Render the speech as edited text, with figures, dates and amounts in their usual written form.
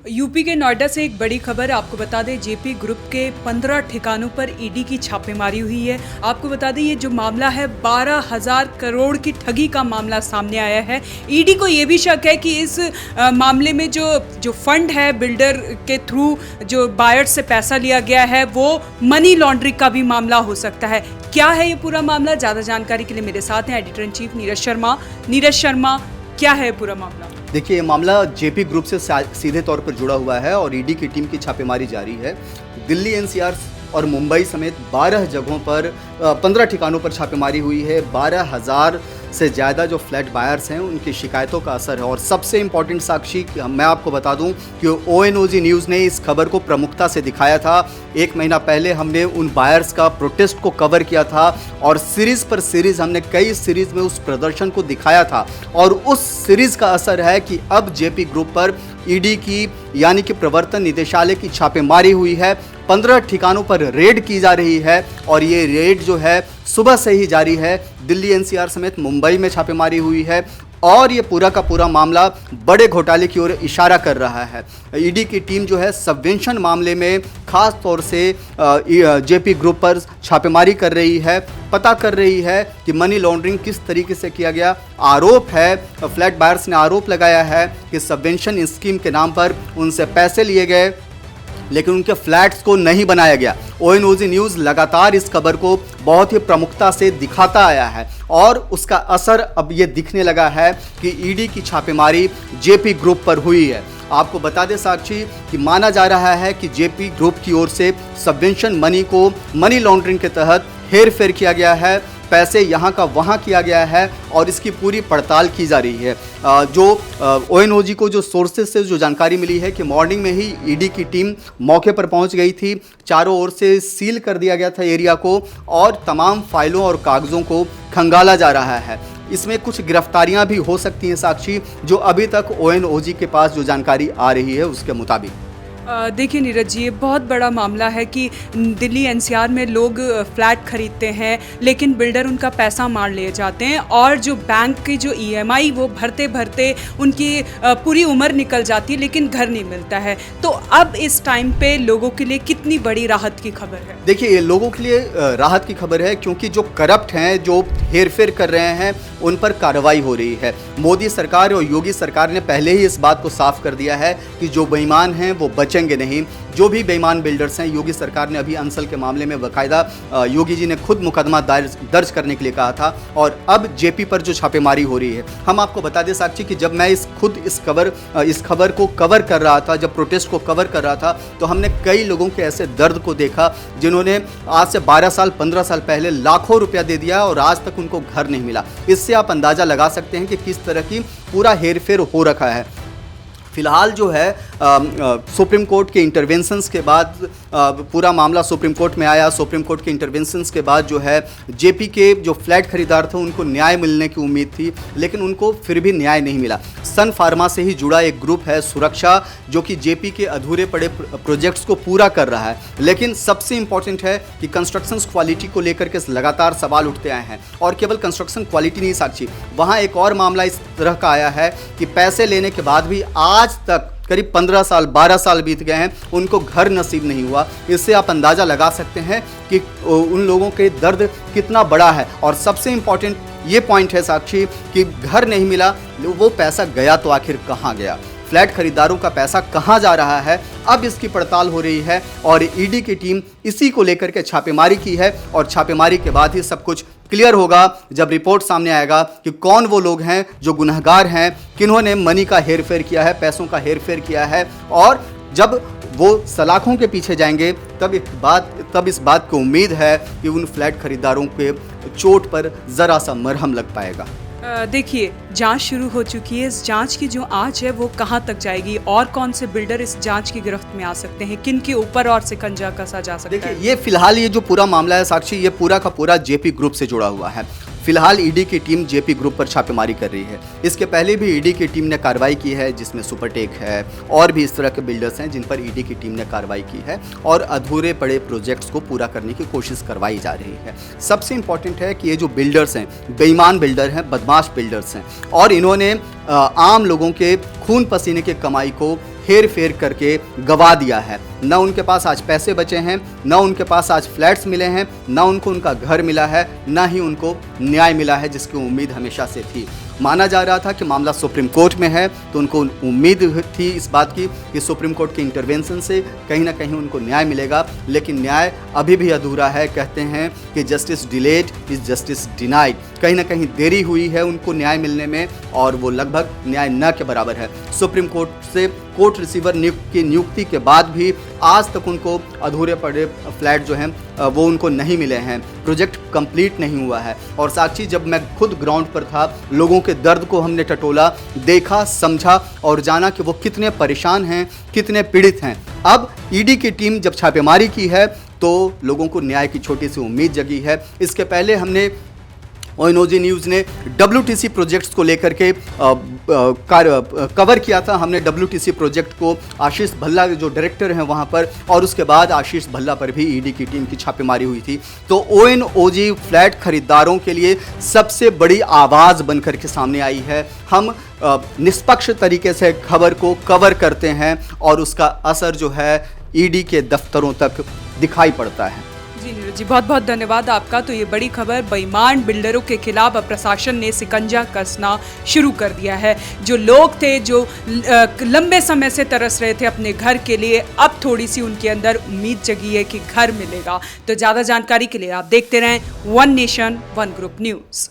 UP के नोएडा से एक बड़ी खबर आपको बता दें। जेपी ग्रुप के 15 ठिकानों पर ईडी की छापेमारी हुई है। आपको बता दें ये जो मामला है 12,000 करोड़ की ठगी का मामला सामने आया है। ईडी को ये भी शक है कि इस मामले में जो फंड है बिल्डर के थ्रू जो बायर से पैसा लिया गया है वो मनी लॉन्ड्रिंग का भी मामला हो सकता है। क्या है ये पूरा मामला? ज़्यादा जानकारी के लिए मेरे साथ हैं editor in chief Neeraj Sharma. Neeraj Sharma, क्या है पूरा मामला? देखिए, ये मामला जेपी ग्रुप से सीधे तौर पर जुड़ा हुआ है और ईडी की टीम की छापेमारी जारी है। दिल्ली, एनसीआर और मुंबई समेत 12 जगहों पर 15 ठिकानों पर छापेमारी हुई है। 12,000 से ज़्यादा जो फ्लैट बायर्स हैं उनकी शिकायतों का असर है। और सबसे इम्पॉर्टेंट साक्षी मैं आपको बता दूं कि ONOG न्यूज़ ने इस खबर को प्रमुखता से दिखाया था। 1 महीना पहले हमने उन बायर्स का प्रोटेस्ट को कवर किया था और सीरीज़ पर सीरीज़ हमने कई सीरीज़ में उस प्रदर्शन को दिखाया था। और उस सीरीज़ का असर है कि अब जेपी ग्रुप पर ईडी की यानी कि प्रवर्तन निदेशालय की छापेमारी हुई है। 15 ठिकानों पर रेड की जा रही है और ये रेड जो है सुबह से ही जारी है। दिल्ली, एनसीआर समेत मुंबई में छापेमारी हुई है और ये पूरा का पूरा मामला बड़े घोटाले की ओर इशारा कर रहा है। ईडी की टीम जो है सबवेंशन मामले में खास तौर से जेपी ग्रुप पर छापेमारी कर रही है, पता कर रही है कि मनी लॉन्ड्रिंग किस तरीके से किया गया। आरोप है, फ्लैट बायर्स ने आरोप लगाया है कि सबवेंशन स्कीम के नाम पर उनसे पैसे लिए गए लेकिन उनके फ्लैट्स को नहीं बनाया गया। ONOG न्यूज़ लगातार इस खबर को बहुत ही प्रमुखता से दिखाता आया है और उसका असर अब ये दिखने लगा है कि ईडी की छापेमारी जेपी ग्रुप पर हुई है। आपको बता दें साक्षी कि माना जा रहा है कि जेपी ग्रुप की ओर से सबवेंशन मनी को मनी लॉन्ड्रिंग के तहत हेर फेर किया गया है, पैसे यहाँ का वहाँ किया गया है और इसकी पूरी पड़ताल की जा रही है। जो ONOG को जो सोर्सेज से जो जानकारी मिली है कि मॉर्निंग में ही ईडी की टीम मौके पर पहुँच गई थी। चारों ओर से सील कर दिया गया था एरिया को और तमाम फाइलों और कागज़ों को खंगाला जा रहा है। इसमें कुछ गिरफ्तारियां भी हो सकती हैं साक्षी, जो अभी तक ONOG के पास जो जानकारी आ रही है उसके मुताबिक। देखिए नीरज जी, ये बहुत बड़ा मामला है कि दिल्ली एनसीआर में लोग फ्लैट खरीदते हैं लेकिन बिल्डर उनका पैसा मार ले जाते हैं और जो बैंक की जो EMI वो भरते भरते उनकी पूरी उम्र निकल जाती है लेकिन घर नहीं मिलता है। तो अब इस टाइम पे लोगों के लिए कितनी बड़ी राहत की खबर है? देखिए, ये लोगों के लिए राहत की खबर है क्योंकि जो करप्ट हैं, जो हेरफेर कर रहे हैं, उन पर कार्रवाई हो रही है। मोदी सरकार और योगी सरकार ने पहले ही इस बात को साफ कर दिया है कि जो बेईमान हैं वो बचेंगे नहीं। जो भी बेईमान बिल्डर्स हैं, योगी सरकार ने अभी अंसल के मामले में बाकायदा योगी जी ने खुद मुकदमा दर्ज करने के लिए कहा था और अब जेपी पर जो छापेमारी हो रही है। हम आपको बता दें साक्षी कि जब मैं इस खबर को कवर कर रहा था, जब प्रोटेस्ट को कवर कर रहा था, तो हमने कई लोगों के ऐसे दर्द को देखा जिन्होंने आज से 12 साल 15 साल पहले लाखों रुपया दे दिया और आज तक उनको घर नहीं मिला। इससे आप अंदाज़ा लगा सकते हैं कि किस तरह की पूरा हेरफेर हो रखा है। फिलहाल जो है सुप्रीम कोर्ट के इंटरवेंशंस के बाद पूरा मामला सुप्रीम कोर्ट में आया। सुप्रीम कोर्ट के इंटरवेंशंस के बाद जो है जेपी के जो फ्लैट खरीदार थे उनको न्याय मिलने की उम्मीद थी लेकिन उनको फिर भी न्याय नहीं मिला। सन फार्मा से ही जुड़ा एक ग्रुप है सुरक्षा, जो कि जेपी के अधूरे पड़े प्रोजेक्ट्स को पूरा कर रहा है। लेकिन सबसे इंपॉर्टेंट है कि कंस्ट्रक्शन क्वालिटी को लेकर के लगातार सवाल उठते आए हैं और केवल कंस्ट्रक्शन क्वालिटी नहीं साक्षी, वहाँ एक और मामला इस तरह का आया है कि पैसे लेने के बाद भी आज तक करीब 15 साल 12 साल बीत गए हैं, उनको घर नसीब नहीं हुआ। इससे आप अंदाज़ा लगा सकते हैं कि उन लोगों के दर्द कितना बड़ा है। और सबसे इम्पॉर्टेंट ये पॉइंट है साक्षी कि घर नहीं मिला, वो पैसा गया तो आखिर कहाँ गया? फ्लैट खरीदारों का पैसा कहाँ जा रहा है? अब इसकी पड़ताल हो रही है और ईडी की टीम इसी को लेकर के छापेमारी की है और छापेमारी के बाद ही सब कुछ क्लियर होगा जब रिपोर्ट सामने आएगा कि कौन वो लोग हैं जो गुनहगार हैं, किन्होंने मनी का हेरफेर किया है, पैसों का हेरफेर किया है। और जब वो सलाखों के पीछे जाएंगे तब इस बात को उम्मीद है कि उन फ्लैट खरीदारों के चोट पर ज़रा सा मरहम लग पाएगा। देखिए, जांच शुरू हो चुकी है। इस जांच की जो आंच है वो कहां तक जाएगी और कौन से बिल्डर इस जांच की गिरफ्त में आ सकते हैं, किन के ऊपर और शिकंजा कसा जा सकता है? देखिए, ये फिलहाल ये जो पूरा मामला है साक्षी, ये पूरा का पूरा जेपी ग्रुप से जुड़ा हुआ है। फिलहाल ईडी की टीम जेपी ग्रुप पर छापेमारी कर रही है। इसके पहले भी ईडी की टीम ने कार्रवाई की है, जिसमें सुपरटेक है और भी इस तरह के बिल्डर्स हैं जिन पर ईडी की टीम ने कार्रवाई की है और अधूरे पड़े प्रोजेक्ट्स को पूरा करने की कोशिश करवाई जा रही है। सबसे इम्पॉर्टेंट है कि ये जो बिल्डर्स हैं बेईमान बिल्डर हैं, बदमाश बिल्डर्स हैं और इन्होंने आम लोगों के खून पसीने की कमाई को हेर फेर करके गवा दिया है। न उनके पास आज पैसे बचे हैं, न उनके पास आज फ्लैट्स मिले हैं, न उनको उनका घर मिला है, न ही उनको न्याय मिला है जिसकी उम्मीद हमेशा से थी। माना जा रहा था कि मामला सुप्रीम कोर्ट में है, तो उनको उम्मीद थी इस बात की कि सुप्रीम कोर्ट के इंटरवेंशन से कहीं ना कहीं उनको न्याय मिलेगा, लेकिन न्याय अभी भी अधूरा है। कहते हैं कि justice delayed is justice denied. कहीं ना कहीं देरी हुई है उनको न्याय मिलने में और वो लगभग न्याय न के बराबर है। सुप्रीम कोर्ट से कोर्ट रिसीवर की नियुक्ति के बाद भी आज तक उनको अधूरे पड़े फ्लैट जो हैं वो उनको नहीं मिले हैं, प्रोजेक्ट कंप्लीट नहीं हुआ है। और साक्षी, जब मैं खुद ग्राउंड पर था, लोगों के दर्द को हमने टटोला, देखा, समझा और जाना कि वो कितने परेशान हैं, कितने पीड़ित हैं। अब ईडी की टीम जब छापेमारी की है तो लोगों को न्याय की छोटी सी उम्मीद जगी है। इसके पहले हमने ओएनओजी न्यूज़ ने WTC प्रोजेक्ट्स को लेकर के कवर किया था। हमने WTC प्रोजेक्ट को आशीष भल्ला जो डायरेक्टर हैं वहाँ पर, और उसके बाद आशीष भल्ला पर भी ईडी की टीम की छापेमारी हुई थी। तो ओएनओजी फ्लैट खरीदारों के लिए सबसे बड़ी आवाज़ बनकर के सामने आई है। हम निष्पक्ष तरीके से खबर को कवर करते हैं और उसका असर जो है ईडी के दफ्तरों तक दिखाई पड़ता है। जी नीरज जी, बहुत बहुत धन्यवाद आपका। तो ये बड़ी खबर, बेईमान बिल्डरों के खिलाफ अब प्रशासन ने शिकंजा कसना शुरू कर दिया है। जो लोग थे जो लंबे समय से तरस रहे थे अपने घर के लिए, अब थोड़ी सी उनके अंदर उम्मीद जगी है कि घर मिलेगा। तो ज़्यादा जानकारी के लिए आप देखते रहें one nation one group news.